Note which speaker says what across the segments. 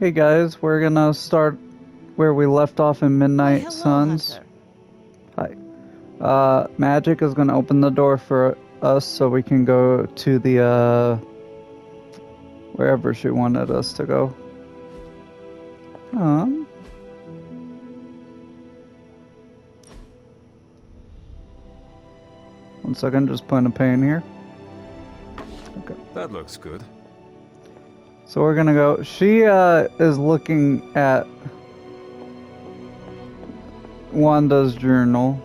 Speaker 1: Hey guys, we're gonna start where we left off in Midnight
Speaker 2: Hello,
Speaker 1: Suns.
Speaker 2: Hunter.
Speaker 1: Hi. Magic is gonna open the door for us so we can go to the, wherever she wanted us to go. One second, just putting a pin here. Okay.
Speaker 3: That looks good.
Speaker 1: So we're gonna go. She, is looking at Wanda's journal.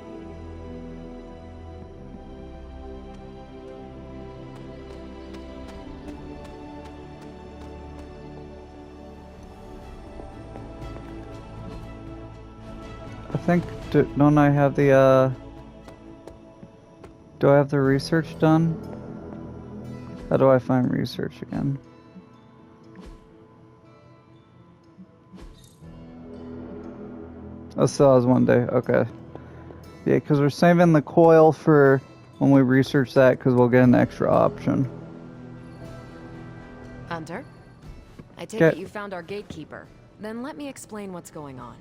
Speaker 1: I think, don't I have the, do I have the research done? How do I find research again? Oh, still has 1 day. Okay. Yeah, because we're saving the coil for when we research that, because we'll get an extra option.
Speaker 2: Hunter? I take it you found our gatekeeper. Then let me explain what's going on.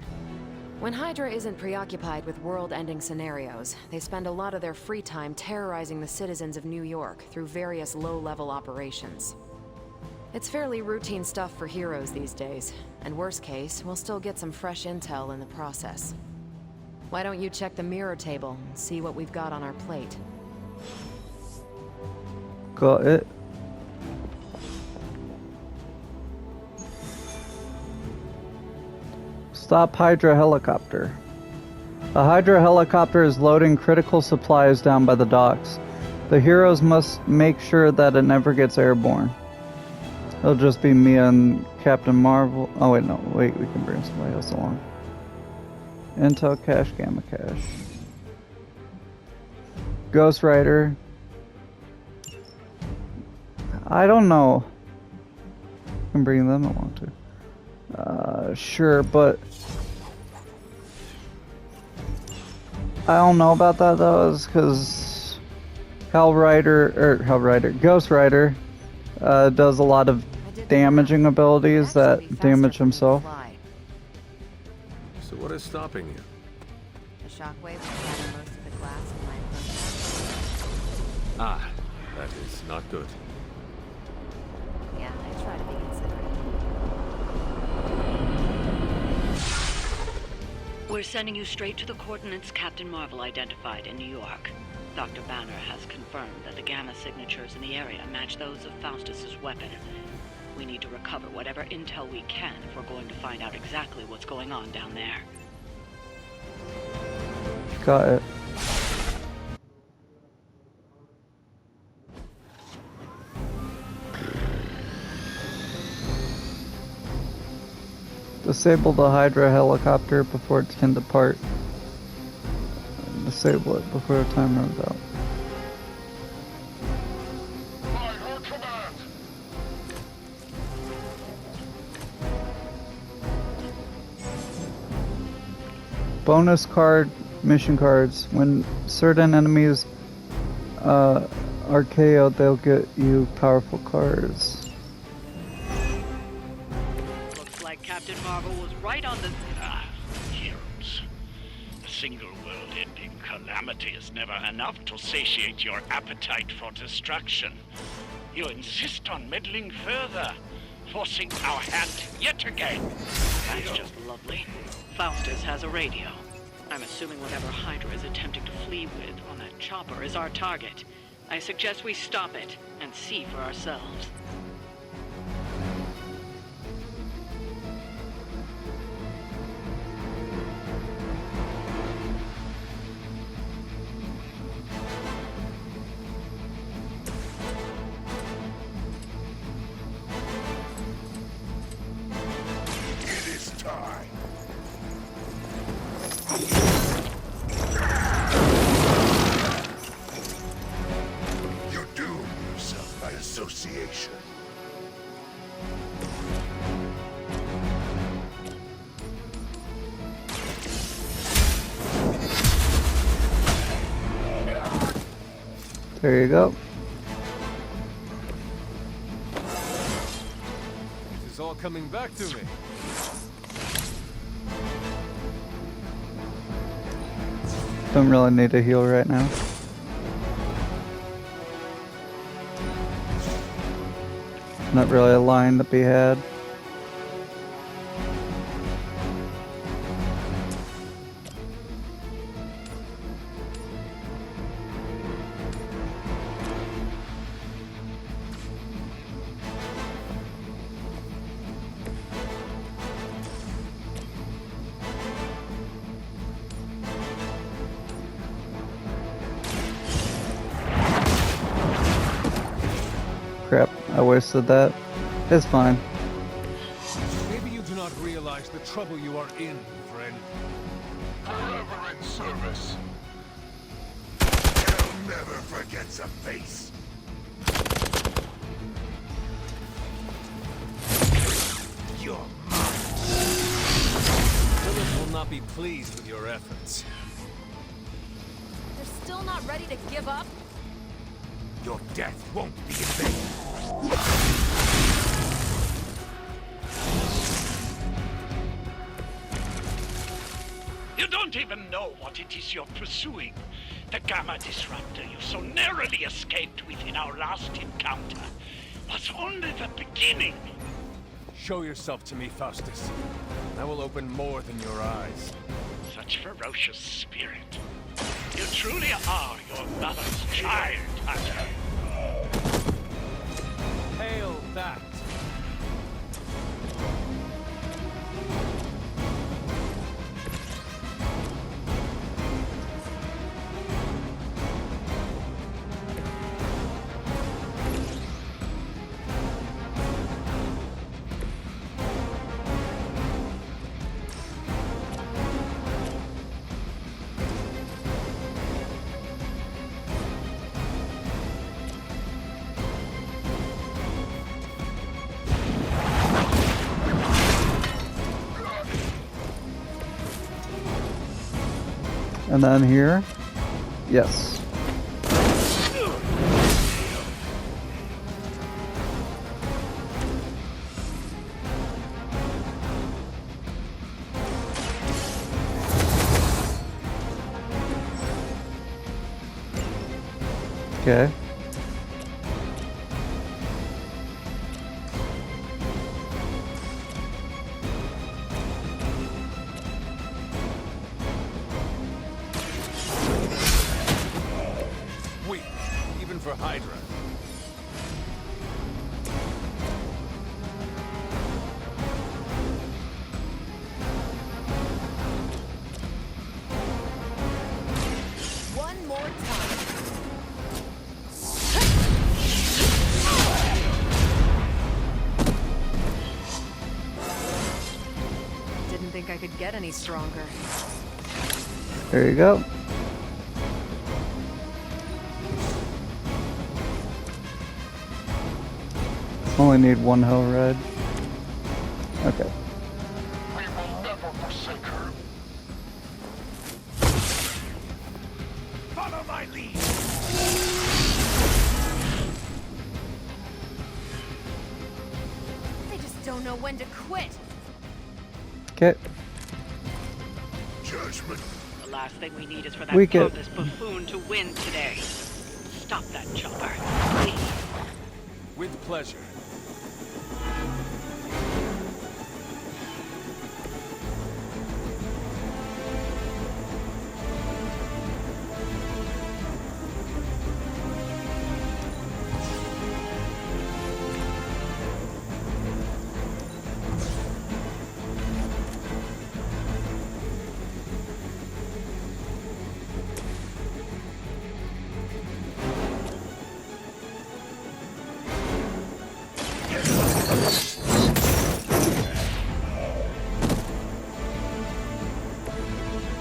Speaker 2: When Hydra isn't preoccupied with world-ending scenarios, they spend a lot of their free time terrorizing the citizens of New York through various low-level operations. It's fairly routine stuff for heroes these days, and worst case, we'll still get some fresh intel in the process. Why don't you check the mirror table and see what we've got on our plate?
Speaker 1: Got it. Stop Hydra helicopter. A Hydra helicopter is loading critical supplies down by the docks. The heroes must make sure that it never gets airborne. It'll just be me and Captain Marvel. Oh wait, no, wait, we can bring somebody else along. Intel cache, Gamma cache. Ghost Rider. I don't know. I can bring them along too. Sure, but I don't know about that though, is because Ghost Rider does a lot of damaging abilities that damage himself.
Speaker 3: So what is stopping you?
Speaker 2: The shockwave will shatter most of the glass in my enclosure.
Speaker 3: Ah, that is not good.
Speaker 2: Yeah, I try to be considerate.
Speaker 4: We're sending you straight to the coordinates Captain Marvel identified in New York. Dr. Banner has confirmed that the gamma signatures in the area match those of Faustus's weapon. We need to recover whatever intel we can if we're going to find out exactly what's going on down there.
Speaker 1: Got it. Disable the Hydra helicopter before it can depart. Disable it before the time runs out. Bonus card, mission cards. When certain enemies are KO'd, they'll get you powerful cards.
Speaker 4: Looks like Captain Marvel was right on the...
Speaker 5: Heroes. A single world-ending calamity is never enough to satiate your appetite for destruction. You insist on meddling further, forcing our hand yet again.
Speaker 4: That's just lovely. Faustus has a radio. I'm assuming whatever Hydra is attempting to flee with on that chopper is our target. I suggest we stop it and see for ourselves.
Speaker 5: It is time. You doom yourself by association.
Speaker 1: There you go.
Speaker 3: It is is all coming back to me.
Speaker 1: Don't really need to heal right now. Not really a line to be had. Crap, I wasted that. It's fine.
Speaker 3: Maybe you do not realize the trouble you are in, friend.
Speaker 6: Forever in service. Hell never forgets a face. You're mine.
Speaker 3: Philip will not be pleased with your efforts.
Speaker 2: They're still not ready to give up?
Speaker 6: Your death won't be in vain.
Speaker 5: You don't even know what it is you're pursuing. The Gamma Disruptor you so narrowly escaped with in our last encounter was only the beginning.
Speaker 3: Show yourself to me, Faustus. I will open more than your eyes.
Speaker 5: Such ferocious spirit. You truly are your mother's child, Hunter.
Speaker 3: Hail that!
Speaker 1: And then here. Yes. Okay.
Speaker 3: Weak, even for Hydra.
Speaker 2: One more time. Didn't think I could get any stronger.
Speaker 1: There you go. Only need one hell red. Okay.
Speaker 6: We will never forsake her. Follow my lead.
Speaker 2: They just don't know when to quit.
Speaker 1: Okay.
Speaker 6: Judgment.
Speaker 4: The last thing we need is for that
Speaker 1: We get-
Speaker 4: pompous buffoon to win today. Stop that chopper, please.
Speaker 3: With pleasure.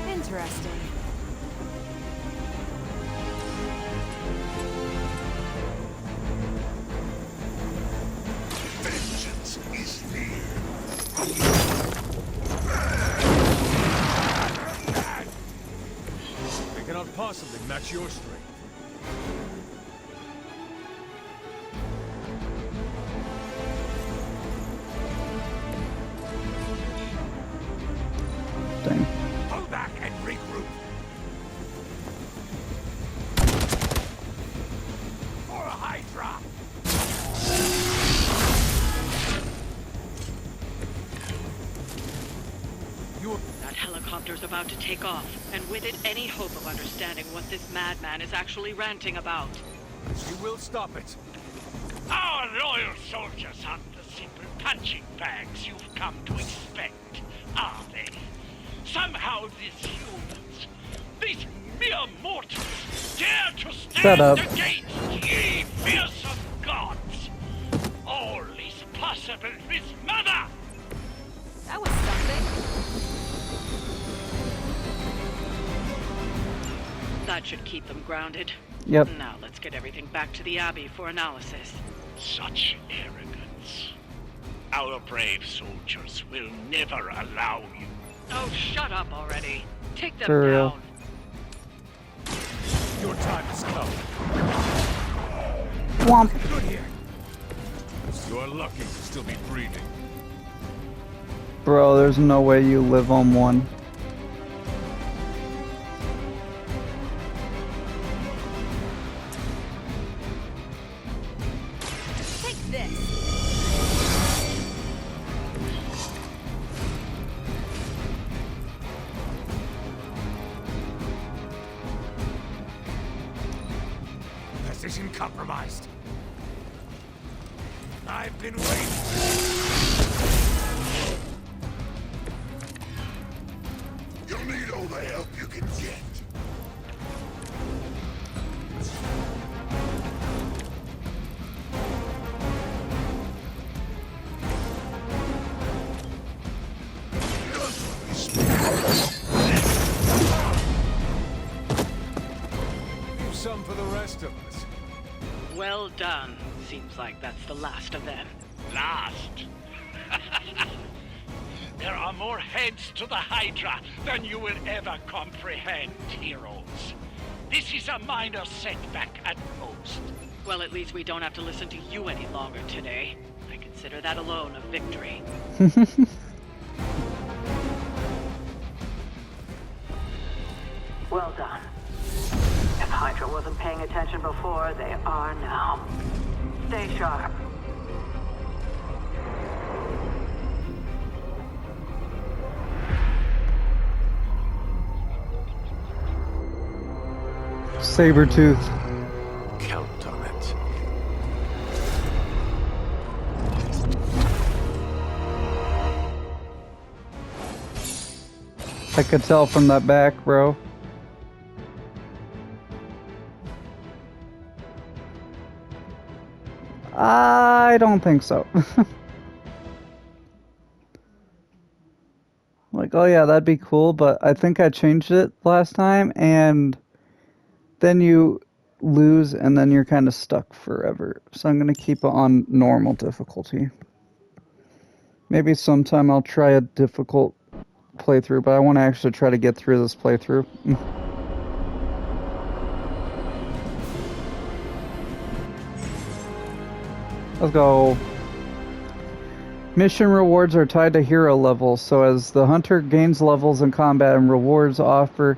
Speaker 2: Interesting.
Speaker 6: Vengeance is near.
Speaker 3: They cannot possibly match your strength.
Speaker 1: interesting.
Speaker 6: Pull back and regroup. For a Hydra!
Speaker 4: That helicopter's about to take off, and with it, any hope of understanding what this madman is actually ranting about.
Speaker 3: You will stop it.
Speaker 5: Our loyal soldiers aren't the simple punching bags you've come to expect, are they? Somehow these humans, these mere mortals, dare to
Speaker 1: Shut up.
Speaker 5: stand against ye fearsome gods. All is possible with Mother!
Speaker 2: That was something.
Speaker 4: That should keep them grounded.
Speaker 1: Yep.
Speaker 4: Now let's get everything back to the Abbey for analysis.
Speaker 5: Such arrogance. Our brave soldiers will never allow you.
Speaker 4: Oh, shut up already. Take them
Speaker 1: For real.
Speaker 4: down.
Speaker 3: Your time has come.
Speaker 1: Womp.
Speaker 3: Good here. You're lucky to still be breathing.
Speaker 1: Bro, there's no way you live on one.
Speaker 2: Take this.
Speaker 6: Position compromised. I've been waiting. You'll need all the help you can get.
Speaker 3: Leave some for the rest of us.
Speaker 4: Well done. Seems like that's the last of them.
Speaker 5: Last. There are more heads to the Hydra than you will ever comprehend, heroes. This is a minor setback at most.
Speaker 4: Well, at least we don't have to listen to you any longer today. I consider that alone a victory.
Speaker 7: Well done. If Hydra wasn't paying attention before, they are now. Stay sharp.
Speaker 1: Sabretooth.
Speaker 3: Count on it.
Speaker 1: I could tell from that back, bro. I don't think so. Like, oh yeah, that'd be cool, but I think I changed it last time, and then you lose, and then you're kind of stuck forever. So I'm gonna keep it on normal difficulty. Maybe sometime I'll try a difficult playthrough, but I want to actually try to get through this playthrough. Let's go. Mission rewards are tied to hero levels, so as the hunter gains levels in combat and rewards offered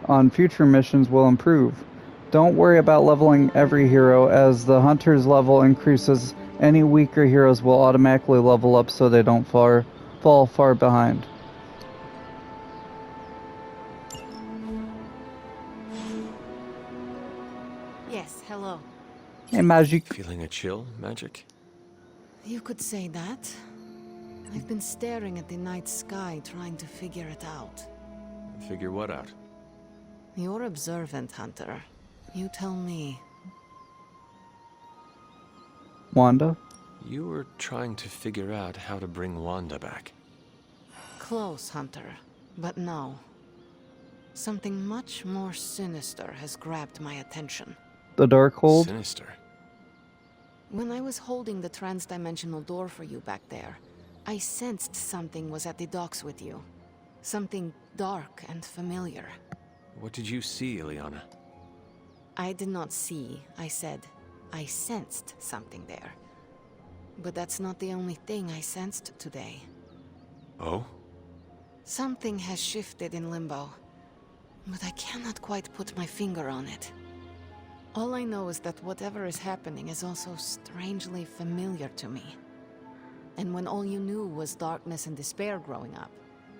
Speaker 1: on future missions will improve. Don't worry about leveling every hero, as the hunter's level increases, any weaker heroes will automatically level up so they don't fall far behind.
Speaker 2: Yes, hello.
Speaker 1: Hey, Magic.
Speaker 8: Feeling a chill, Magic?
Speaker 2: You could say that. I've been staring at the night sky, trying to figure it out.
Speaker 8: Figure what out?
Speaker 2: You're observant, Hunter. You tell me.
Speaker 1: Wanda?
Speaker 8: You were trying to figure out how to bring Wanda back.
Speaker 2: Close, Hunter. But no. Something much more sinister has grabbed my attention.
Speaker 1: The Darkhold?
Speaker 8: Sinister.
Speaker 2: When I was holding the trans-dimensional door for you back there, I sensed something was at the docks with you. Something dark and familiar.
Speaker 8: What did you see, Ileana?
Speaker 2: I did not see, I said. I sensed something there. But that's not the only thing I sensed today.
Speaker 8: Oh?
Speaker 9: Something has shifted in Limbo, but I cannot quite put my finger on it. All I know is that whatever is happening is also strangely familiar to me. And when all you knew was darkness and despair growing up,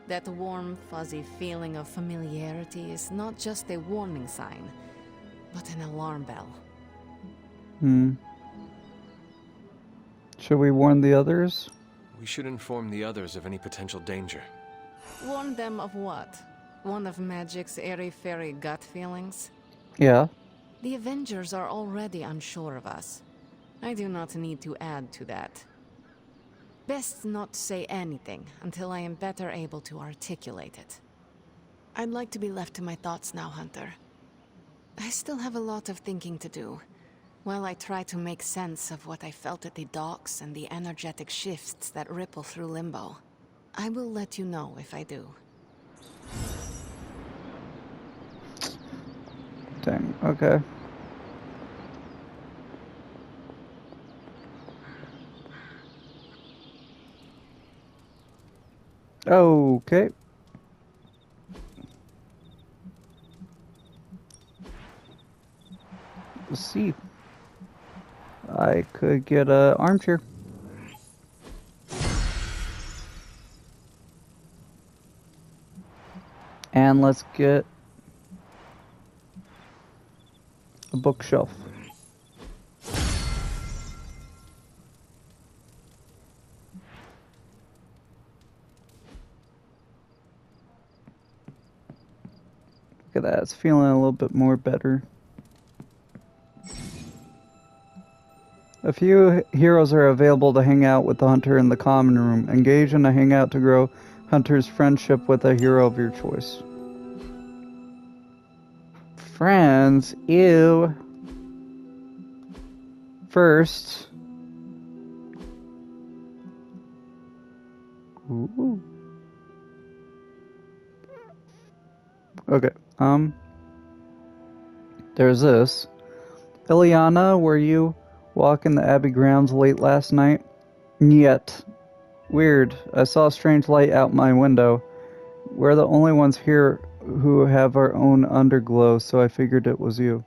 Speaker 9: that warm, fuzzy feeling of familiarity is not just a warning sign, but an alarm bell.
Speaker 1: Should we warn the others?
Speaker 8: We should inform the others of any potential danger.
Speaker 9: Warn them of what? One of Magic's airy-fairy gut feelings?
Speaker 1: Yeah.
Speaker 9: The Avengers are already unsure of us. I do not need to add to that. Best not say anything until I am better able to articulate it. I'd like to be left to my thoughts now, Hunter. I still have a lot of thinking to do, while I try to make sense of what I felt at the docks and the energetic shifts that ripple through Limbo. I will let you know if I do.
Speaker 1: Dang, okay. Okay. Let's see. I could get a armchair. And let's get a bookshelf. Look at that, it's feeling a little bit more better. A few heroes are available to hang out with the Hunter in the common room. Engage in a hangout to grow Hunter's friendship with a hero of your choice. Friends? Ew. First. Ooh. Okay, there's this. Ileana, were you walking the Abbey grounds late last night? Yet. Weird. I saw a strange light out my window. We're the only ones here who have our own underglow, so I figured it was you.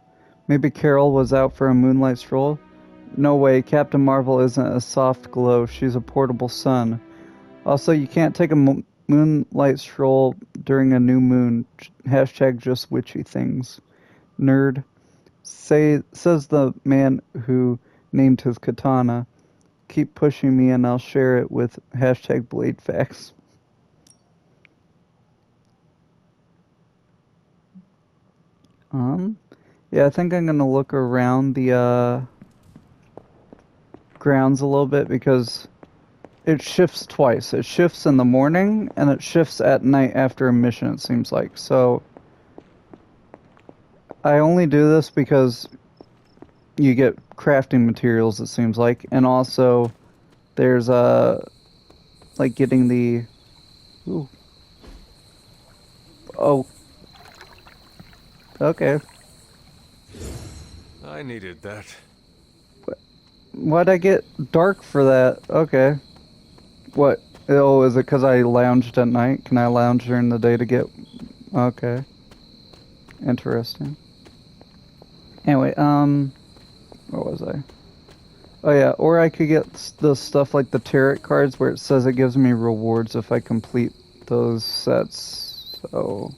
Speaker 1: Maybe Carol was out for a moonlight stroll? No way, Captain Marvel isn't a soft glow, she's a portable sun. Also, you can't take a moonlight stroll during a new moon. Hashtag just witchy things. Nerd. Says the man who named his katana. Keep pushing me and I'll share it with hashtag blade facts. Yeah, I think I'm gonna look around the grounds a little bit because it shifts twice. It shifts in the morning and it shifts at night after a mission, it seems like. So I only do this because you get crafting materials, it seems like, and also there's like getting the okay.
Speaker 8: I needed that.
Speaker 1: Why'd I get dark for that? Okay. What? Oh, is it because I lounged at night? Can I lounge during the day to get... Okay. Interesting. Anyway, where was I? Oh yeah, or I could get the stuff like the tarot cards where it says it gives me rewards if I complete those sets, so...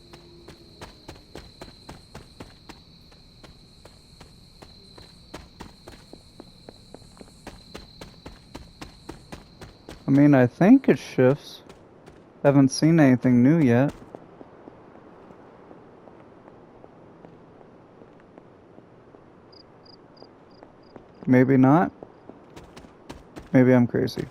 Speaker 1: I mean, I think it shifts. Haven't seen anything new yet. Maybe not. Maybe I'm crazy.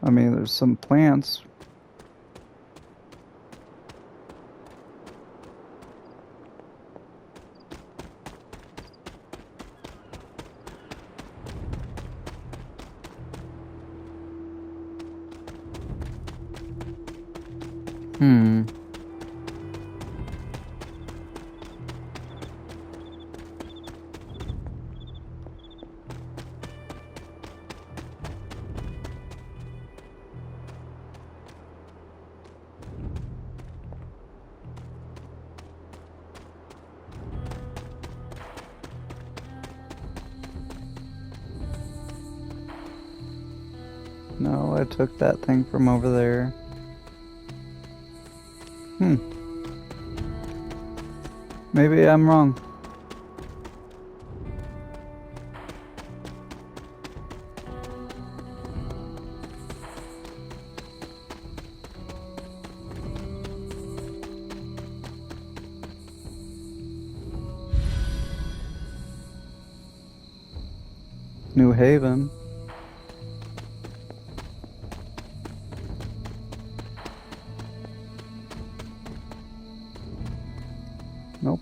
Speaker 1: I mean, there's some plants. No, I took that thing from over there. Maybe I'm wrong. New Haven. Nope.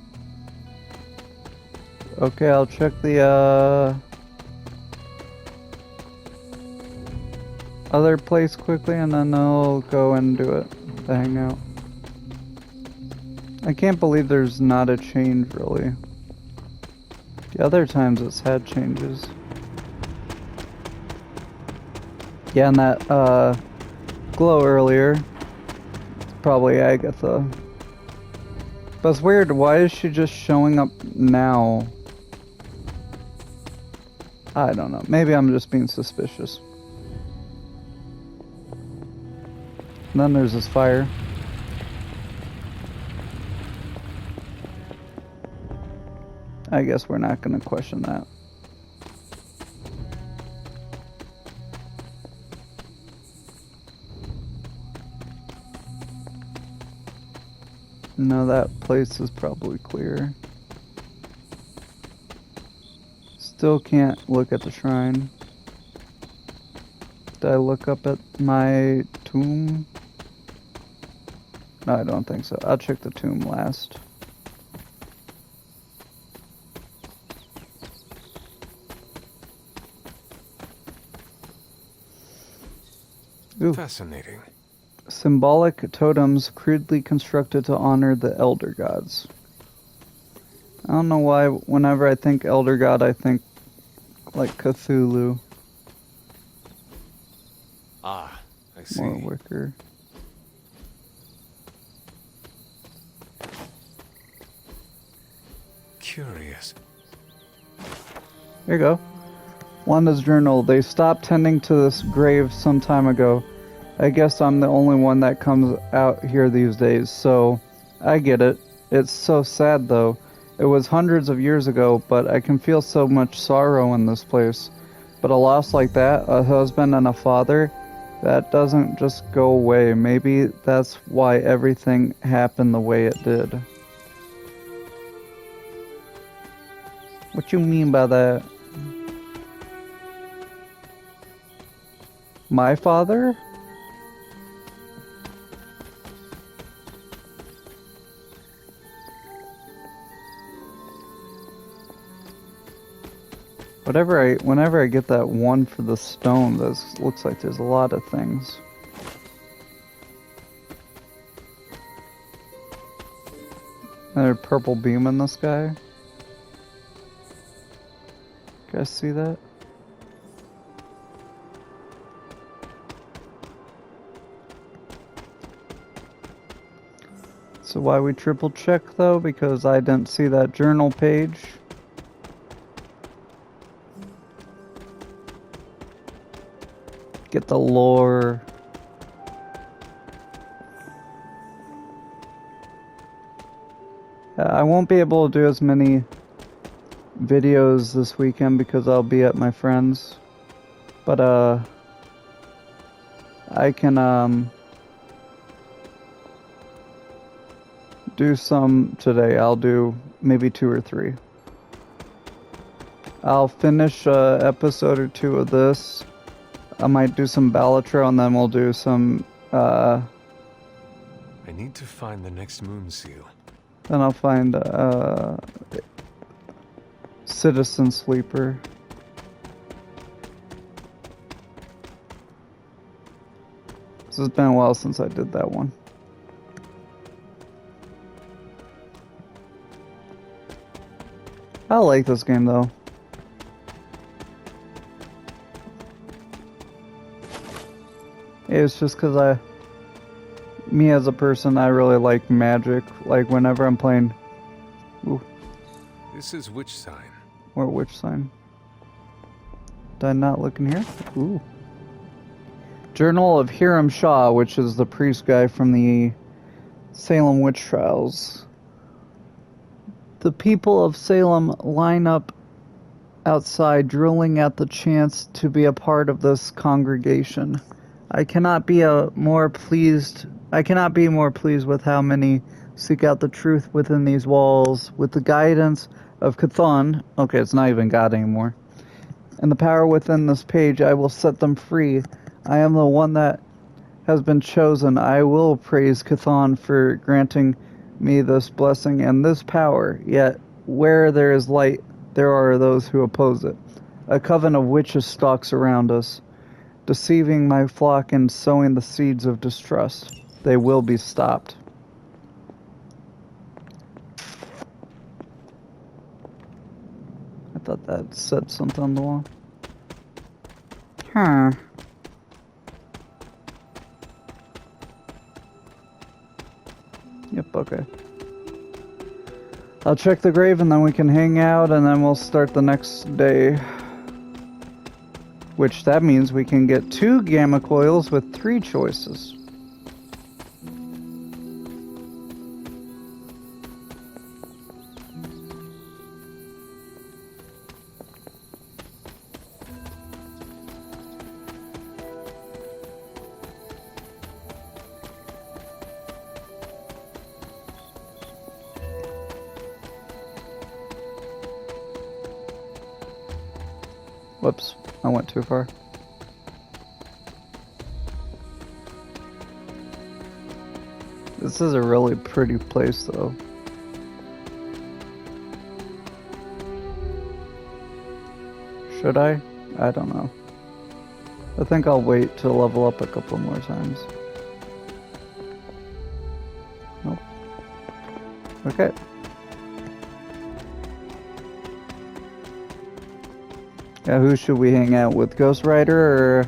Speaker 1: Okay, I'll check the other place quickly and then I'll go and do it. The hangout. I can't believe there's not a change really. The other times it's had changes. Yeah, and that glow earlier, it's probably Agatha. But it's weird, why is she just showing up now? I don't know, maybe I'm just being suspicious. And then there's this fire. I guess we're not gonna question that. No, that place is probably clear. Still can't look at the shrine. Did I look up at my tomb? No, I don't think so. I'll check the tomb last. Ooh.
Speaker 3: Fascinating.
Speaker 1: Symbolic totems crudely constructed to honor the Elder Gods. I don't know why, whenever I think Elder God, I think like Cthulhu.
Speaker 3: Ah, I see.
Speaker 1: More wicker.
Speaker 3: Curious.
Speaker 1: Here you go. Wanda's journal. They stopped tending to this grave some time ago. I guess I'm the only one that comes out here these days, so I get it. It's so sad though. It was hundreds of years ago, but I can feel so much sorrow in this place. But a loss like that, a husband and a father, that doesn't just go away. Maybe that's why everything happened the way it did. What you mean by that? My father? Whenever I get that one for the stone, this looks like there's a lot of things. Another purple beam in the sky. You guys see that? So why we triple check though? Because I didn't see that journal page. Get the lore. I won't be able to do as many videos this weekend because I'll be at my friend's. But I can do some today. I'll do maybe 2 or 3. I'll finish an episode or 2 of this. I might do some Balatro and then we'll do some
Speaker 3: I need to find the next moon seal.
Speaker 1: Then I'll find Citizen Sleeper. This has been a while since I did that one. I like this game though. It's just because me as a person, I really like magic. Like whenever I'm playing. Ooh.
Speaker 3: This is which sign?
Speaker 1: Or which sign? Did I not look in here? Ooh. Journal of Hiram Shaw, which is the priest guy from the Salem witch trials. The people of Salem line up outside, drilling at the chance to be a part of this congregation. I cannot be more pleased with how many seek out the truth within these walls. With the guidance of Chthon, okay, it's not even God anymore, and the power within this page, I will set them free. I am the one that has been chosen. I will praise Chthon for granting me this blessing and this power. Yet, where there is light, there are those who oppose it. A coven of witches stalks around us, deceiving my flock and sowing the seeds of distrust. They will be stopped. I thought that said something on the wall. Huh. Yep, okay. I'll check the grave and then we can hang out and then we'll start the next day. Which that means we can get 2 gamma coils with 3 choices. Whoops, I went too far. This is a really pretty place though. Should I? I don't know. I think I'll wait to level up a couple more times. Nope. Okay. Yeah, who should we hang out with? Ghost Rider or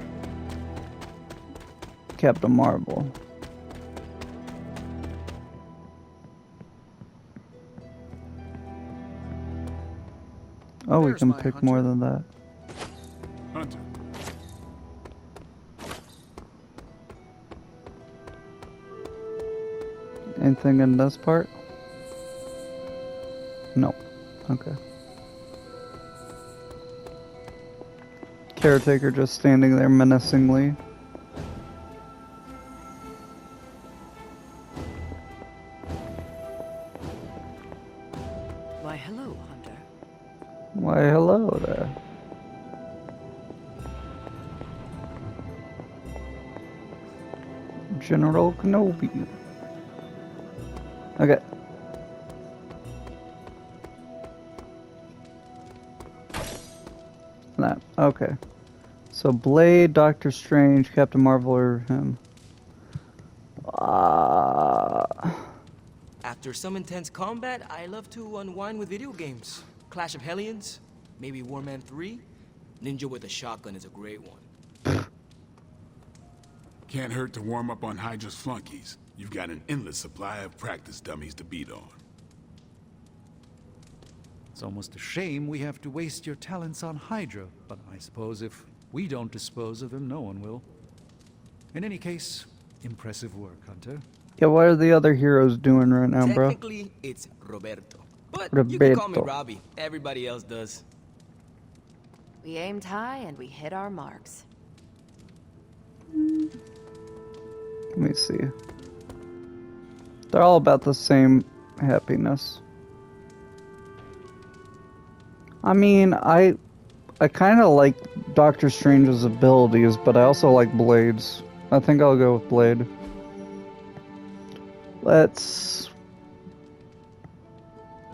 Speaker 1: Captain Marvel? Oh, we can pick more than that.
Speaker 6: Hunter.
Speaker 1: Anything in this part? No. Okay. Caretaker just standing there menacingly.
Speaker 10: Why, hello, Hunter.
Speaker 1: Why, hello there. General Kenobi. Okay. That. Okay. So Blade, Doctor Strange, Captain Marvel, or him?
Speaker 10: After some intense combat, I love to unwind with video games. Clash of Hellions, maybe Warman 3. Ninja with a shotgun is a great one.
Speaker 6: Can't hurt to warm up on Hydra's flunkies. You've got an endless supply of practice dummies to beat on.
Speaker 11: It's almost a shame we have to waste your talents on Hydra, but I suppose if we don't dispose of him, no one will. In any case, impressive work, Hunter.
Speaker 1: Yeah, what are the other heroes doing right now, bro?
Speaker 10: Technically, it's Roberto. But you can call me Robbie. Everybody else does.
Speaker 2: We aimed high and we hit our marks.
Speaker 1: Let me see. They're all about the same happiness. I mean, I kind of like Doctor Strange's abilities, but I also like Blade's. I think I'll go with Blade. Let's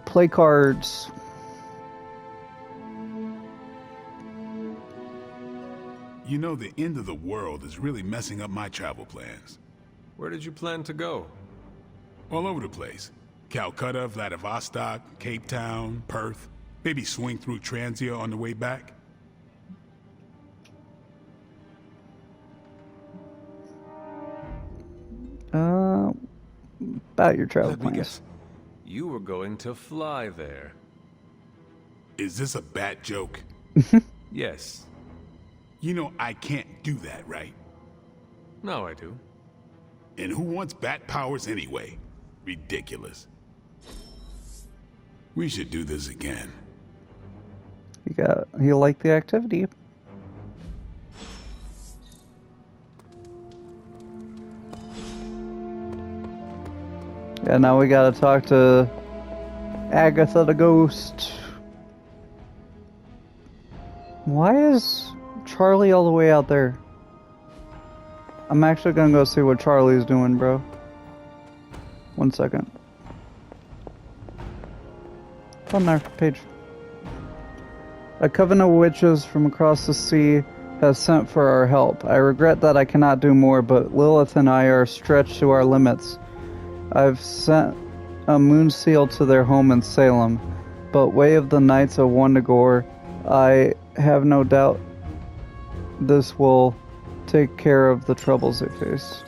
Speaker 1: play cards.
Speaker 6: You know, the end of the world is really messing up my travel plans.
Speaker 8: Where did you plan to go?
Speaker 6: All over the place. Calcutta, Vladivostok, Cape Town, Perth. Maybe swing through Transia on the way back.
Speaker 1: About your travel
Speaker 8: Let me
Speaker 1: plans.
Speaker 8: guess. You were going to fly there.
Speaker 6: Is this a bat joke?
Speaker 8: Yes.
Speaker 6: You know I can't do that, right?
Speaker 8: Now I do.
Speaker 6: And who wants bat powers anyway? Ridiculous. We should do this again.
Speaker 1: He liked the activity. Yeah, now we gotta talk to Agatha the Ghost. Why is Charlie all the way out there? I'm actually gonna go see what Charlie's doing, bro. 1 second. On there, page. A coven of witches from across the sea has sent for our help. I regret that I cannot do more, but Lilith and I are stretched to our limits. I've sent a moon seal to their home in Salem, but Way of the Knights of Wundagore, I have no doubt this will take care of the troubles they face.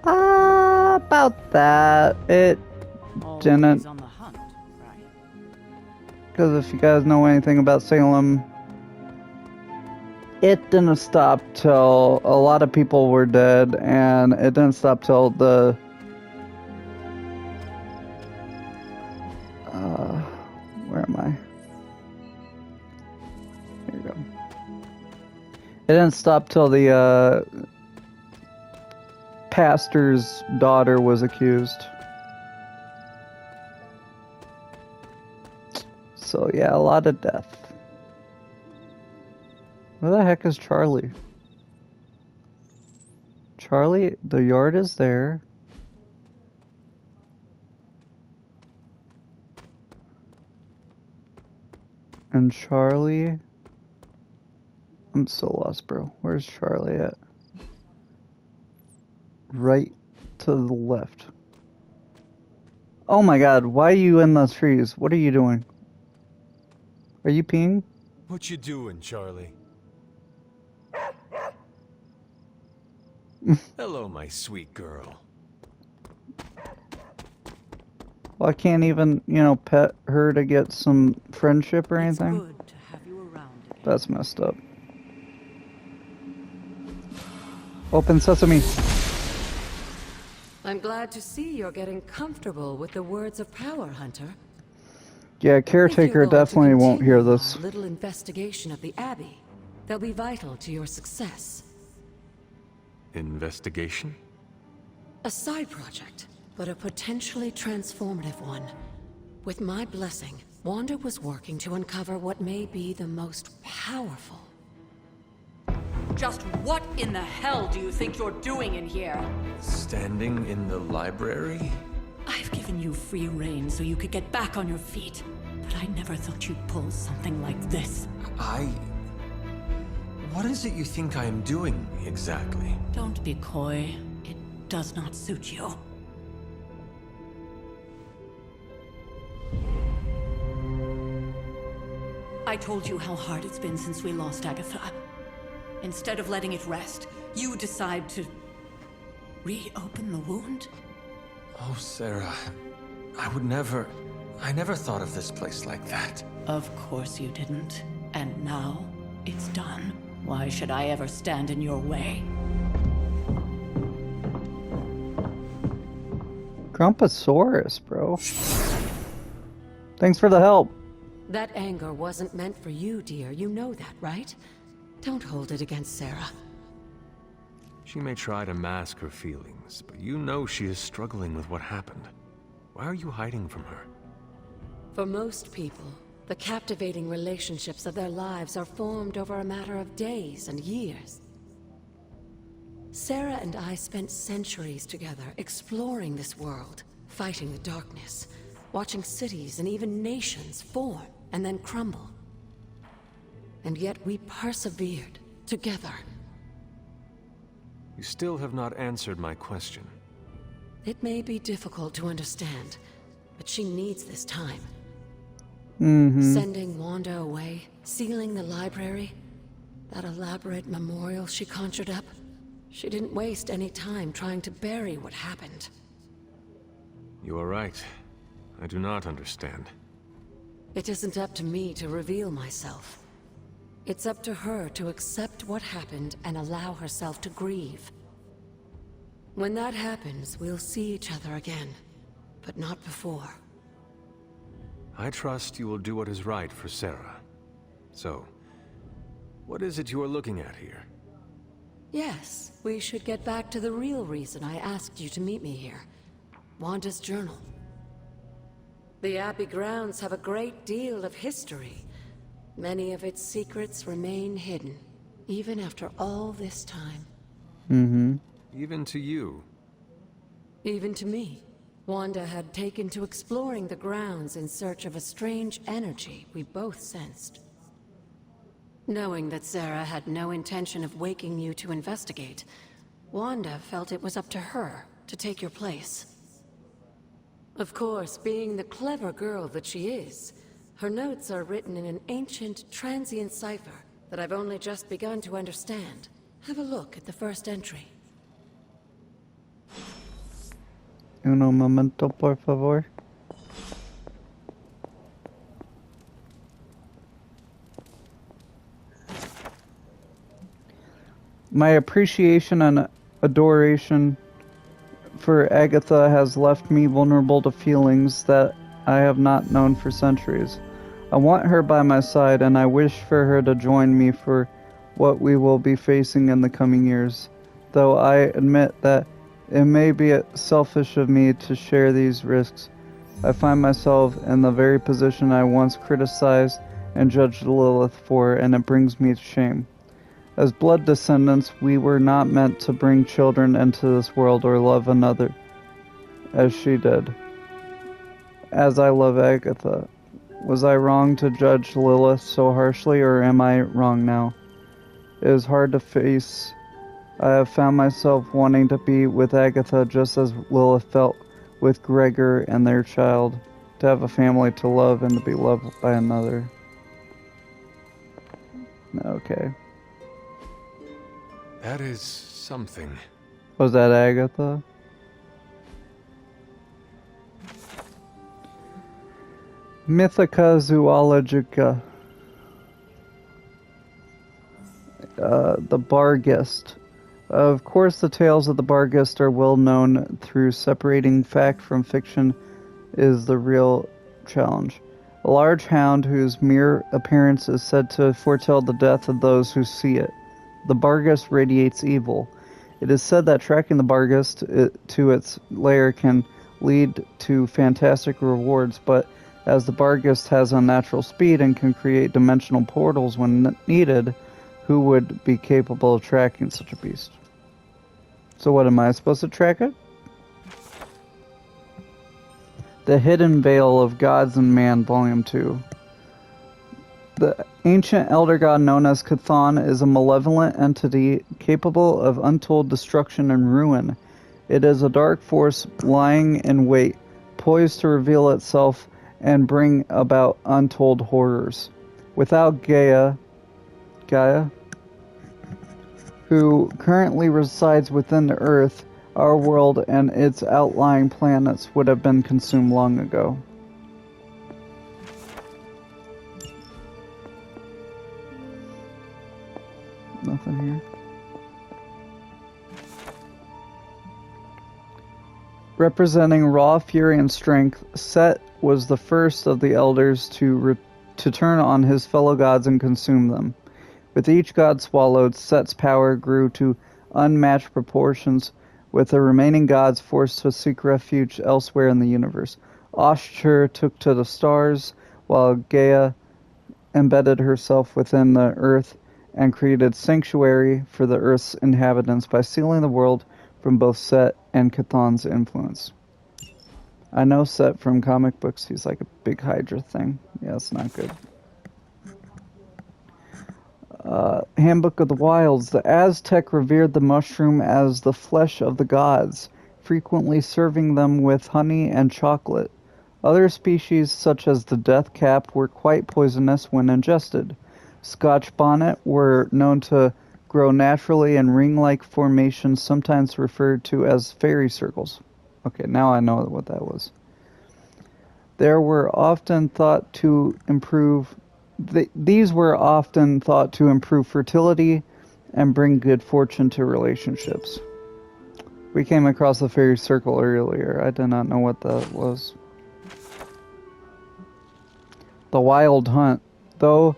Speaker 1: About that, it didn't. Because if you guys know anything about Salem, it didn't stop till a lot of people were dead, and it didn't stop till the where am I? Here you go. It didn't stop till the pastor's daughter was accused. So yeah, a lot of death. Where the heck is Charlie? Charlie, the yard is there. And Charlie... I'm so lost, bro. Where's Charlie at? Right to the left. Oh my god, why are you in those trees? What are you doing? Are you peeing?
Speaker 8: What you doing, Charlie? Hello, my sweet girl.
Speaker 1: Well, I can't even, you know, pet her to get some friendship or anything.
Speaker 7: It's good to have you around again.
Speaker 1: That's messed up. Open sesame.
Speaker 2: I'm glad to see you're getting comfortable with the words of power, Hunter.
Speaker 1: Yeah, Caretaker definitely won't hear this.
Speaker 2: A little investigation of the Abbey. They'll be vital to your success.
Speaker 8: Investigation?
Speaker 2: A side project, but a potentially transformative one. With my blessing, Wanda was working to uncover what may be the most powerful.
Speaker 7: Just what in the hell do you think you're doing in here?
Speaker 8: Standing in the library?
Speaker 7: I've given you free rein so you could get back on your feet. But I never thought you'd pull something like this.
Speaker 8: What is it you think I am doing, exactly?
Speaker 7: Don't be coy. It does not suit you. I told you how hard it's been since we lost Agatha. Instead of letting it rest, you decide to reopen the wound?
Speaker 8: Oh, Sarah, I never thought of this place like that.
Speaker 7: Of course you didn't. And now, it's done. Why should I ever stand in your way?
Speaker 1: Grumposaurus, bro. Thanks for the help.
Speaker 2: That anger wasn't meant for you, dear. You know that, right? Don't hold it against Sarah.
Speaker 8: She may try to mask her feelings, but you know she is struggling with what happened. Why are you hiding from her?
Speaker 2: For most people, the captivating relationships of their lives are formed over a matter of days and years. Sarah and I spent centuries together exploring this world, fighting the darkness, watching cities and even nations form and then crumble. And yet we persevered together.
Speaker 8: You still have not answered my question.
Speaker 2: It may be difficult to understand, but she needs this time. Sending Wanda away, sealing the library, that elaborate memorial she conjured up. She didn't waste any time trying to bury what happened.
Speaker 8: You are right. I do not understand.
Speaker 2: It isn't up to me to reveal myself.
Speaker 12: It's up to her to accept what happened and allow herself to grieve. When that happens, we'll see each other again, but not before.
Speaker 8: I trust you will do what is right for Sarah. So, what is it you are looking at here?
Speaker 12: Yes, we should get back to the real reason I asked you to meet me here. Wanda's journal. The Abbey grounds have a great deal of history. Many of its secrets remain hidden, even after all this time.
Speaker 1: Mm-hmm.
Speaker 8: Even to you.
Speaker 12: Even to me. Wanda had taken to exploring the grounds in search of a strange energy we both sensed. Knowing that Sarah had no intention of waking you to investigate, Wanda felt it was up to her to take your place. Of course, being the clever girl that she is, her notes are written in an ancient, transient cipher that I've only just begun to understand. Have a look at the first entry.
Speaker 1: Uno momento, por favor. My appreciation and adoration for Agatha has left me vulnerable to feelings that I have not known for centuries. I want her by my side, and I wish for her to join me for what we will be facing in the coming years, though I admit that it may be selfish of me to share these risks. I find myself in the very position I once criticized and judged Lilith for, and it brings me to shame. As blood descendants, we were not meant to bring children into this world or love another, as she did. As I love Agatha, was I wrong to judge Lilith so harshly, or am I wrong now? It is hard to face. I have found myself wanting to be with Agatha just as Lilith felt with Gregor and their child, to have a family to love and to be loved by another. Okay.
Speaker 8: That is something.
Speaker 1: Was that Agatha? Mythica Zoologica. The Barghest. Of course, the tales of the Barghest are well known. Through separating fact from fiction is the real challenge. A large hound whose mere appearance is said to foretell the death of those who see it. The Barghest radiates evil. It is said that tracking the Barghest to its lair can lead to fantastic rewards, but as the Barghest has unnatural speed and can create dimensional portals when needed, who would be capable of tracking such a beast? So what, am I supposed to track it? The Hidden Veil of Gods and Man, Volume 2. The ancient elder god known as Chthon is a malevolent entity capable of untold destruction and ruin. It is a dark force lying in wait, poised to reveal itself and bring about untold horrors. Without Gaia, who currently resides within the Earth, our world and its outlying planets would have been consumed long ago. Nothing here. Representing raw fury and strength, Set was the first of the elders to turn on his fellow gods and consume them. With each god swallowed, Set's power grew to unmatched proportions, with the remaining gods forced to seek refuge elsewhere in the universe. Ashtur took to the stars, while Gaia embedded herself within the earth and created sanctuary for the Earth's inhabitants by sealing the world from both Set and Chthon's influence. I know Set from comic books. He's like a big Hydra thing. Yeah, it's not good. Handbook of the Wilds. The Aztec revered the mushroom as the flesh of the gods, frequently serving them with honey and chocolate. Other species, such as the death cap, were quite poisonous when ingested. Scotch bonnet were known to grow naturally in ring-like formations, sometimes referred to as fairy circles. Okay, now I know what that was. They were often thought to improve these were often thought to improve fertility and bring good fortune to relationships. We came across the fairy circle earlier. I did not know what that was. The wild hunt. Though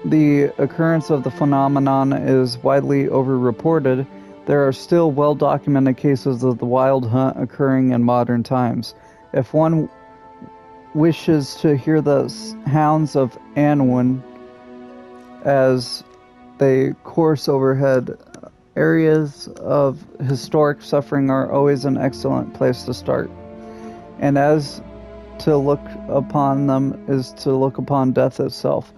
Speaker 1: the occurrence of the phenomenon is widely overreported, there are still well-documented cases of the wild hunt occurring in modern times. If one wishes to hear the hounds of Anwen as they course overhead, areas of historic suffering are always an excellent place to start. And as to look upon them is to look upon death itself.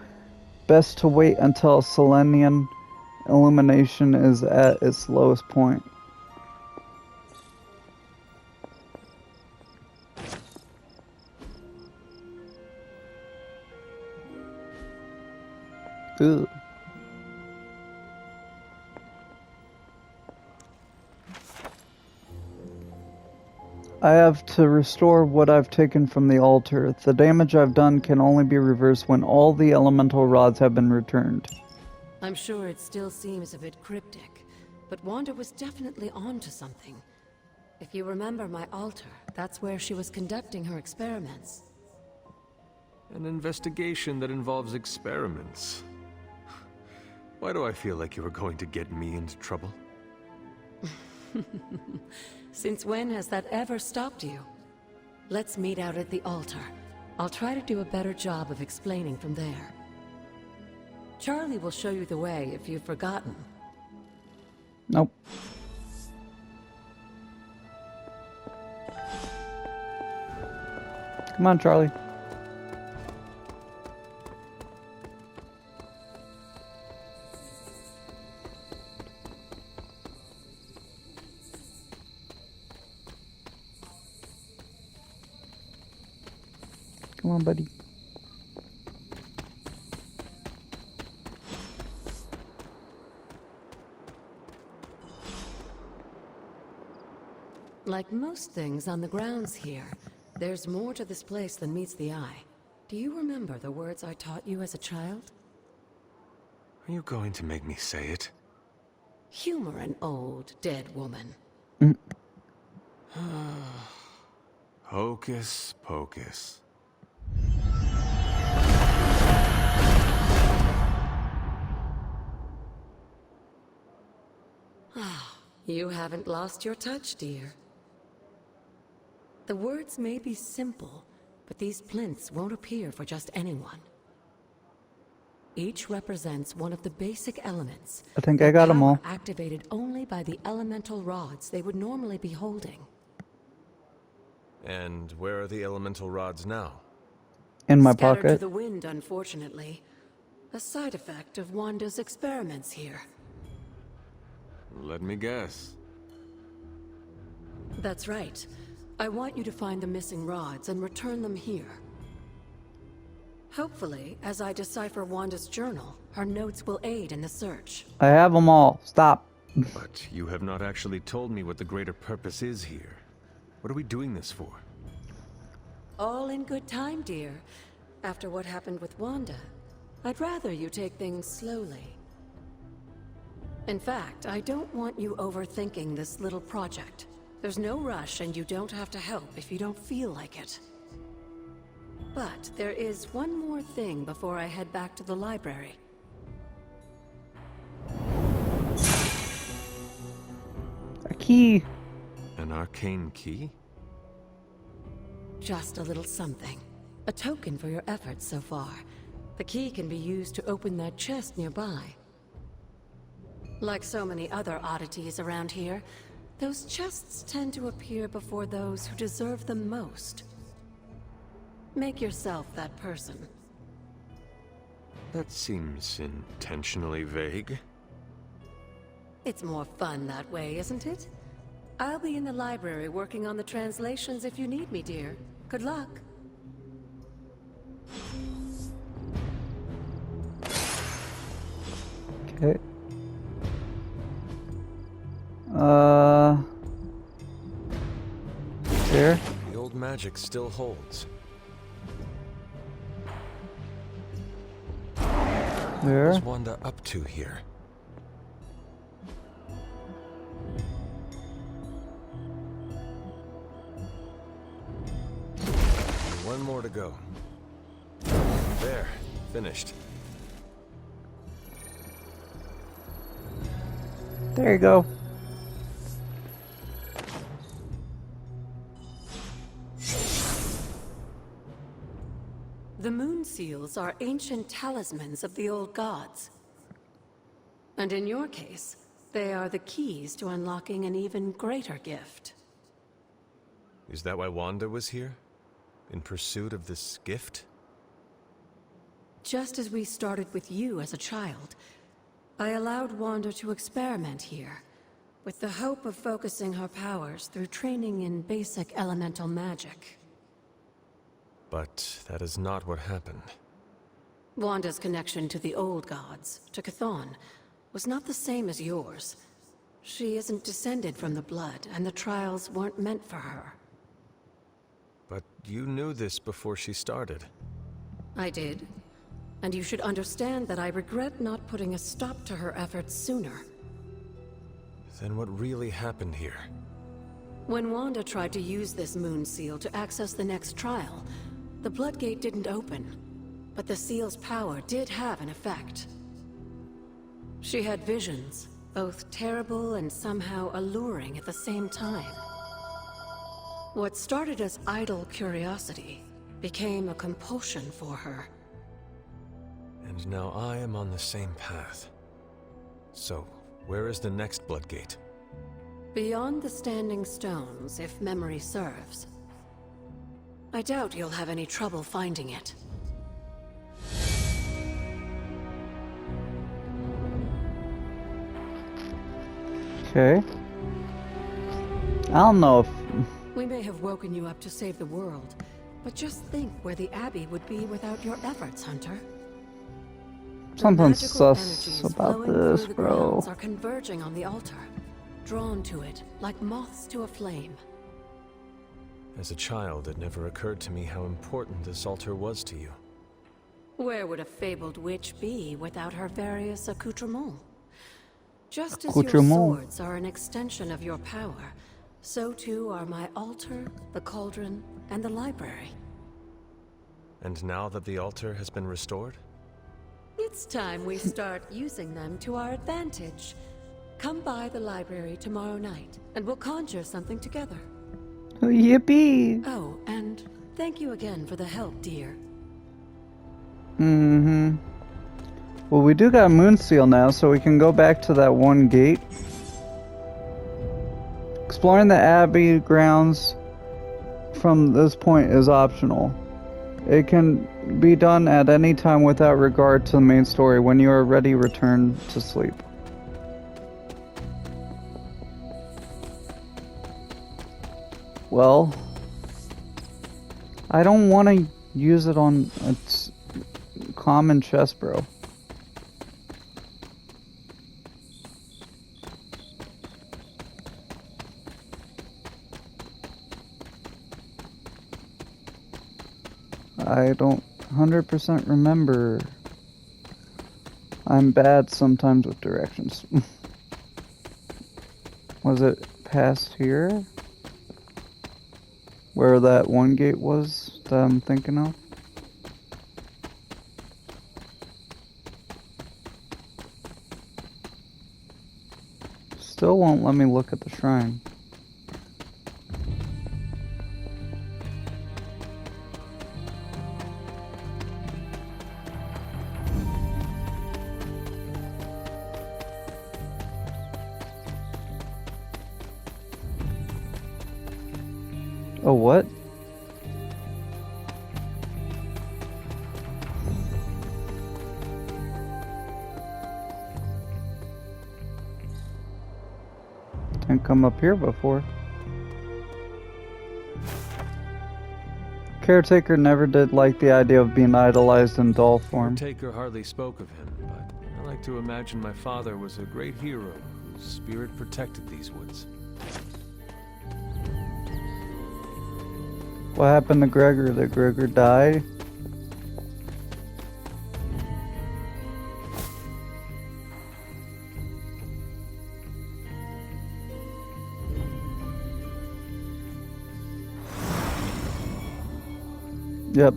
Speaker 1: Best to wait until Selenian illumination is at its lowest point. Ugh. I have to restore what I've taken from the altar. The damage I've done can only be reversed when all the elemental rods have been returned.
Speaker 12: I'm sure it still seems a bit cryptic, but Wanda was definitely onto something. If you remember my altar, that's where she was conducting her experiments.
Speaker 8: An investigation that involves experiments. Why do I feel like you were going to get me into trouble?
Speaker 12: Since when has that ever stopped you? Let's meet out at the altar. I'll try to do a better job of explaining from there. Charlie will show you the way if you've forgotten.
Speaker 1: Nope. Come on, Charlie. Come on, buddy.
Speaker 12: Like most things on the grounds here, there's more to this place than meets the eye. Do you remember the words I taught you as a child?
Speaker 8: Are you going to make me say it?
Speaker 12: Humor an old, dead woman.
Speaker 8: Hocus pocus.
Speaker 12: You haven't lost your touch, dear. The words may be simple, but these plinths won't appear for just anyone. Each represents one of the basic elements.
Speaker 1: I think I got them all.
Speaker 12: Activated only by the elemental rods they would normally be holding.
Speaker 8: And where are the elemental rods now?
Speaker 1: In my
Speaker 12: Scattered
Speaker 1: pocket.
Speaker 12: to the wind, unfortunately. A side effect of Wanda's experiments here.
Speaker 8: Let me guess.
Speaker 12: That's right. I want you to find the missing rods and return them here. Hopefully, as I decipher Wanda's journal, her notes will aid in the search.
Speaker 1: I have them all. Stop.
Speaker 8: But you have not actually told me what the greater purpose is here. What are we doing this for?
Speaker 12: All in good time, dear. After what happened with Wanda, I'd rather you take things slowly. In fact, I don't want you overthinking this little project. There's no rush, and you don't have to help if you don't feel like it. But there is one more thing before I head back to the library.
Speaker 1: A key.
Speaker 8: An arcane key?
Speaker 12: Just a little something. A token for your efforts so far. The key can be used to open that chest nearby. Like so many other oddities around here, those chests tend to appear before those who deserve them most. Make yourself that person.
Speaker 8: That seems intentionally vague.
Speaker 12: It's more fun that way, isn't it? I'll be in the library working on the translations if you need me, dear. Good luck.
Speaker 1: Okay. Here.
Speaker 8: The old magic still holds.
Speaker 1: There.
Speaker 8: What's Wanda up to here? One more to go. There, finished.
Speaker 1: There you go.
Speaker 12: The moon seals are ancient talismans of the old gods. And in your case, they are the keys to unlocking an even greater gift.
Speaker 8: Is that why Wanda was here? In pursuit of this gift?
Speaker 12: Just as we started with you as a child, I allowed Wanda to experiment here, with the hope of focusing her powers through training in basic elemental magic.
Speaker 8: But that is not what happened.
Speaker 12: Wanda's connection to the old gods, to Chthon, was not the same as yours. She isn't descended from the blood, and the trials weren't meant for her.
Speaker 8: But you knew this before she started.
Speaker 12: I did. And you should understand that I regret not putting a stop to her efforts sooner.
Speaker 8: Then what really happened here?
Speaker 12: When Wanda tried to use this moon seal to access the next trial, the Bloodgate didn't open. But the seal's power did have an effect. She had visions, both terrible and somehow alluring at the same time. What started as idle curiosity became a compulsion for her.
Speaker 8: And now I am on the same path. So, where is the next Bloodgate?
Speaker 12: Beyond the Standing Stones, if memory serves. I doubt you'll have any trouble finding it.
Speaker 1: Okay. I don't know if...
Speaker 12: We may have woken you up to save the world, but just think where the Abbey would be without your efforts, Hunter.
Speaker 1: Something sus about this, bro.
Speaker 12: Are converging on the altar, drawn to it like moths to a flame.
Speaker 8: As a child, it never occurred to me how important this altar was to you.
Speaker 12: Where would a fabled witch be without her various accoutrements? Just as your swords are an extension of your power, so too are my altar, the cauldron, and the library.
Speaker 8: And now that the altar has been restored?
Speaker 12: It's time we start using them to our advantage. Come by the library tomorrow night, and we'll conjure something together.
Speaker 1: Oh, yippee!
Speaker 12: Oh, and thank you again for the help, dear.
Speaker 1: Mm-hmm. Well, we do got a moon seal now, so we can go back to that one gate. Exploring the Abbey grounds from this point is optional. It can be done at any time without regard to the main story. When you are ready, return to sleep. Well, I don't want to use it on a common chest, bro. I don't 100% remember. I'm bad sometimes with directions. Was it past here? Where that one gate was that I'm thinking of? Still won't let me look at the shrine. Oh, what? Didn't come up here before. Caretaker never did like the idea of being idolized in doll form.
Speaker 8: Caretaker hardly spoke of him, but I like to imagine my father was a great hero whose spirit protected these woods.
Speaker 1: What happened to Gregor? Did Gregor die? Yep.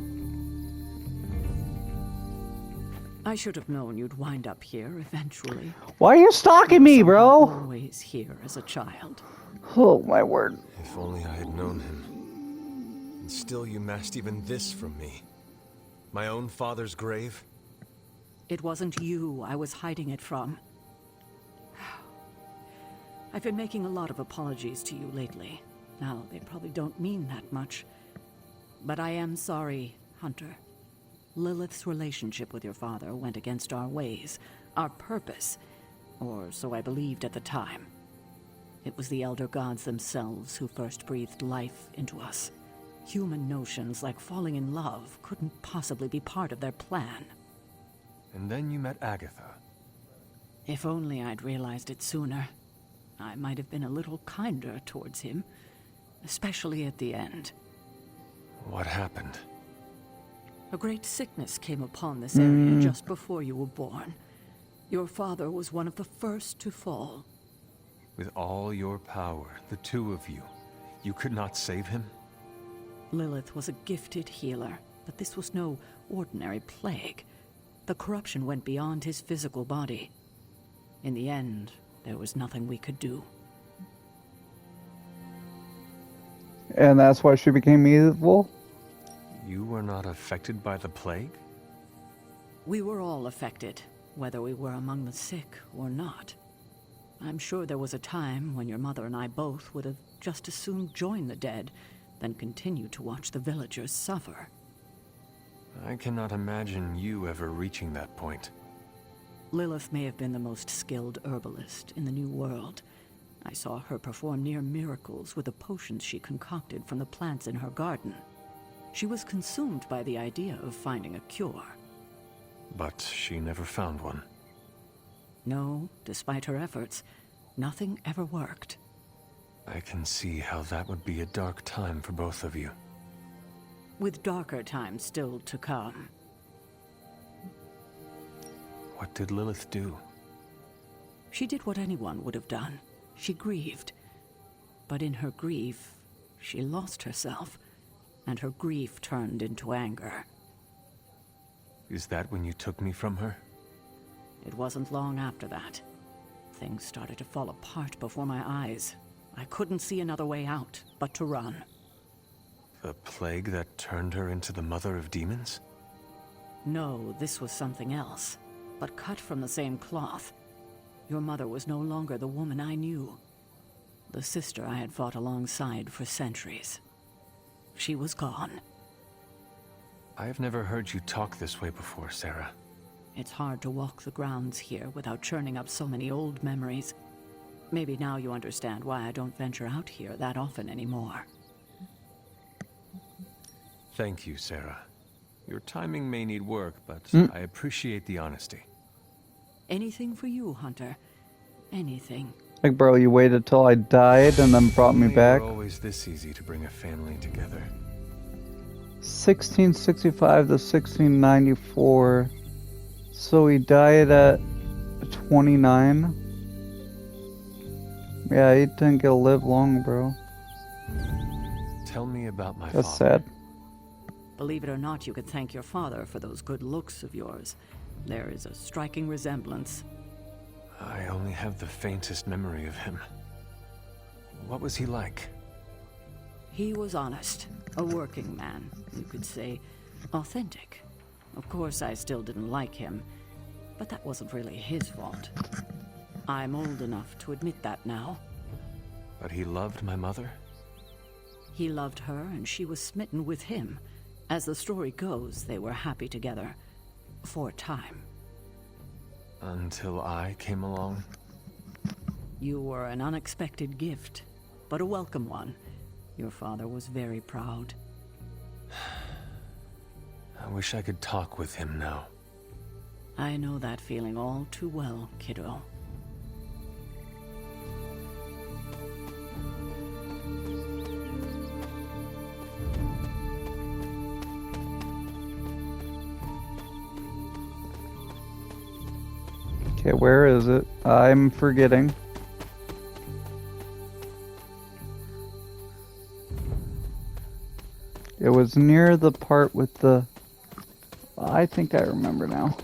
Speaker 7: I should have known you'd wind up here eventually.
Speaker 1: Why are you stalking me, bro?
Speaker 7: Always here as a child.
Speaker 1: Oh, my word.
Speaker 8: If only I had known him. And still you masked even this from me. My own father's grave?
Speaker 7: It wasn't you I was hiding it from. I've been making a lot of apologies to you lately. Now, they probably don't mean that much. But I am sorry, Hunter. Lilith's relationship with your father went against our ways, our purpose, or so I believed at the time. It was the Elder Gods themselves who first breathed life into us. Human notions like falling in love couldn't possibly be part of their plan.
Speaker 8: And then you met Agatha.
Speaker 7: If only I'd realized it sooner. I might have been a little kinder towards him, especially at the end.
Speaker 8: What happened?
Speaker 7: A great sickness came upon this area just before you were born. Your father was one of the first to fall.
Speaker 8: With all your power, the two of you, you could not save him?
Speaker 7: Lilith was a gifted healer, but this was no ordinary plague. The corruption went beyond his physical body. In the end, there was nothing we could do.
Speaker 1: And that's why she became evil?
Speaker 8: You were not affected by the plague?
Speaker 7: We were all affected, whether we were among the sick or not. I'm sure there was a time when your mother and I both would have just as soon joined the dead than continue to watch the villagers suffer.
Speaker 8: I cannot imagine you ever reaching that point.
Speaker 7: Lilith may have been the most skilled herbalist in the New World. I saw her perform near miracles with the potions she concocted from the plants in her garden. She was consumed by the idea of finding a cure.
Speaker 8: But she never found one.
Speaker 7: No, despite her efforts, nothing ever worked.
Speaker 8: I can see how that would be a dark time for both of you.
Speaker 7: With darker times still to come.
Speaker 8: What did Lilith do?
Speaker 7: She did what anyone would have done. She grieved. But in her grief, she lost herself, and her grief turned into anger.
Speaker 8: Is that when you took me from her?
Speaker 7: It wasn't long after that. Things started to fall apart before my eyes. I couldn't see another way out but to run.
Speaker 8: The plague that turned her into the Mother of Demons?
Speaker 7: No, this was something else, but cut from the same cloth. Your mother was no longer the woman I knew. The sister I had fought alongside for centuries. She was gone.
Speaker 8: I've never heard you talk this way before, Sarah.
Speaker 7: It's hard to walk the grounds here without churning up so many old memories. Maybe now you understand why I don't venture out here that often anymore.
Speaker 8: Thank you, Sarah. Your timing may need work, but I appreciate the honesty.
Speaker 7: Anything for you, Hunter. Anything.
Speaker 1: Like, bro, you waited till I died and then brought me back.
Speaker 8: It's always this easy to bring a family together.
Speaker 1: 1665 to 1694. So he died at 29. Yeah, he didn't get to live long, bro.
Speaker 8: Tell me about my
Speaker 1: That's
Speaker 8: father.
Speaker 1: sad.
Speaker 7: Believe it or not, you could thank your father for those good looks of yours. There is a striking resemblance.
Speaker 8: I only have the faintest memory of him. What was he like?
Speaker 7: He was honest, a working man, you could say, authentic. Of course, I still didn't like him, but that wasn't really his fault. I'm old enough to admit that now.
Speaker 8: But he loved my mother?
Speaker 7: He loved her, and she was smitten with him. As the story goes, they were happy together. For a time.
Speaker 8: Until I came along?
Speaker 7: You were an unexpected gift, but a welcome one. Your father was very proud.
Speaker 8: I wish I could talk with him now.
Speaker 7: I know that feeling all too well, kiddo.
Speaker 1: Okay, where is it? I'm forgetting. It was near the part with the... I think I remember now.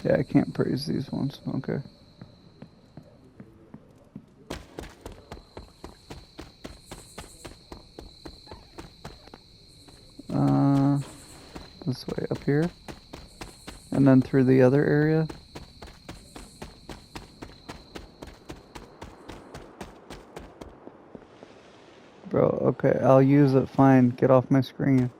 Speaker 1: Yeah, I can't praise these ones. Okay. This way up here. And then through the other area. Bro, okay, I'll use it, fine. Get off my screen.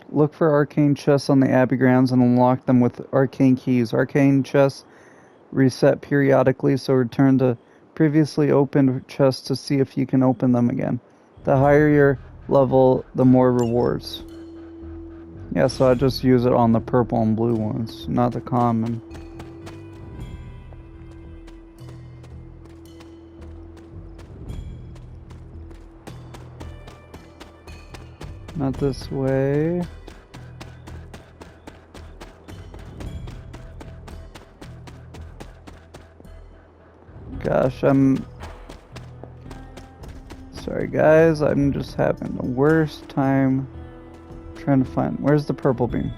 Speaker 1: Look for arcane chests on the Abbey grounds and unlock them with arcane keys. Arcane chests reset periodically, so return to previously opened chests to see if you can open them again. The higher your level, the more rewards. Yeah, so I just use it on the purple and blue ones, not the common. Not this way. Gosh, sorry guys, I'm just having the worst time trying to find... Where's the purple beam?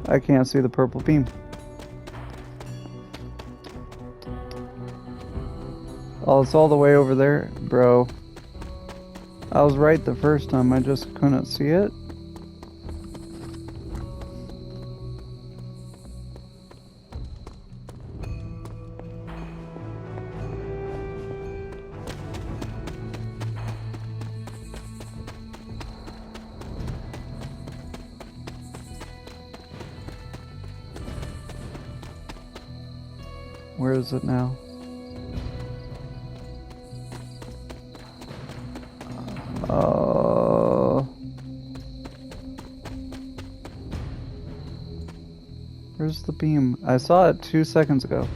Speaker 1: I can't see the purple beam. Oh, it's all the way over there? Bro. I was right the first time, I just couldn't see it. Where is it now? Where's the beam? I saw it 2 seconds ago.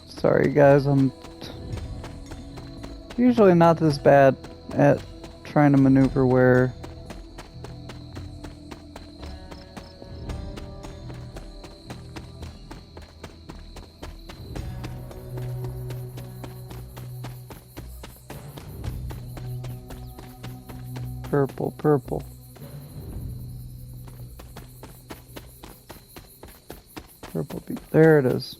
Speaker 1: Sorry guys, I'm usually not this bad at trying to maneuver where... Purple, purple. Purple beam. There it is.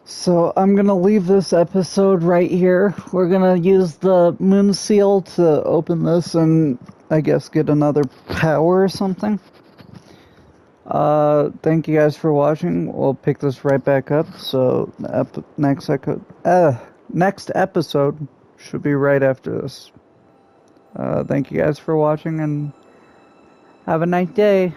Speaker 1: So I'm gonna leave this episode right here. We're gonna use the moon seal to open this and I guess get another power or something. Thank you guys for watching. We'll pick this right back up. So next episode should be right after this. Thank you guys for watching and have a nice day.